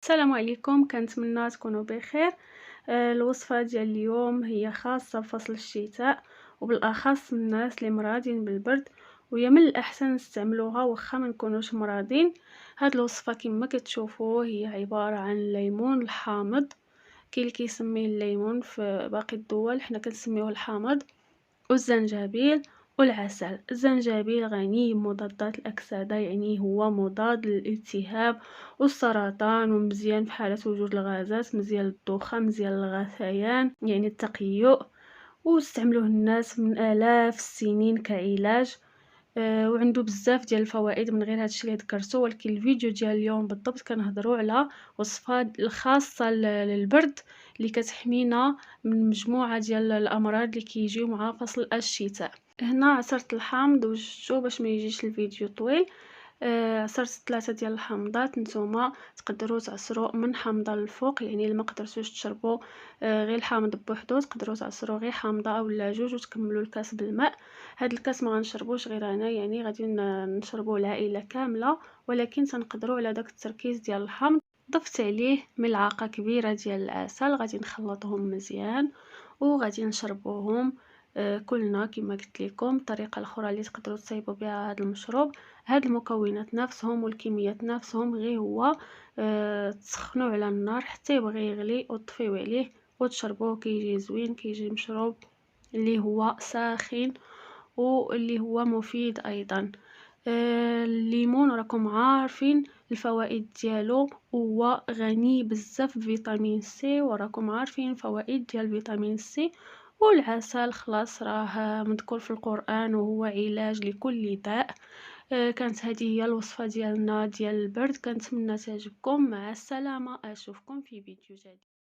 السلام عليكم، كنتمنى تكونوا بخير. الوصفة ديال اليوم هي خاصة بفصل الشتاء، وبالاخص الناس اللي مرادين بالبرد، وهي من الاحسن نستعملوها واخا ما نكونوش مرادين. هاد الوصفة كما كتشوفوا هي عبارة عن الليمون الحامض. كاين اللي كيسميه الليمون في باقي الدول، حنا كنسميوه الحامض. والزنجبيل والعسل. الزنجبيل غني بمضادات الأكسدة، يعني هو مضاد للالتهاب والسرطان، ومزيان في حالة وجود الغازات، مزيان للدوخة، مزيان للغثيان يعني التقيؤ. واستعملوه الناس من آلاف السنين كعلاج. وعنده بزاف ديال الفوائد من غير هادشي اللي ذكرته، ولكن الفيديو ديال اليوم بالضبط كنهضروا على وصفه الخاصه للبرد اللي كتحمينا من مجموعه ديال الامراض اللي كيجيو مع فصل الشتاء. هنا عصرت الحامض وجدتو باش ما يجيش الفيديو طويل. عصرت 3 ديال الحامضات. نتوما تقدروا تعصروا من حامضه للفوق، يعني الا ما قدرتوش تشربوا غير الحامض بوحدو، تقدروا تعصروا غير حامضه اولا جوج وتكملوا الكاس بالماء. هاد الكاس ما غنشربوش غير انا، يعني غادي نشربوا العائله كامله، ولكن تنقدروا على داك التركيز ديال الحامض. ضفت عليه ملعقه كبيره ديال العسل، غادي نخلطهم مزيان وغادي نشربوهم كلنا. كما قلت لكم الطريقه الاخرى اللي تقدروا تصايبوا بها هذا المشروب، هاد المكونات نفسهم والكميات نفسهم، غير هو تسخنوا على النار حتى يبغي يغلي وتطفيو عليه وتشربوه. كيجي زوين، كيجي مشروب اللي هو ساخن واللي هو مفيد ايضا. الليمون راكم عارفين الفوائد ديالو، هو غني بزاف بفيتامين سي، وراكم عارفين الفوائد ديال فيتامين سي. والعسل خلاص راه مذكور في القرآن وهو علاج لكل داء. كانت هذه هي الوصفة ديالنا ديال البرد، كنتمنى تعجبكم. مع السلامة، اشوفكم في فيديو جديد.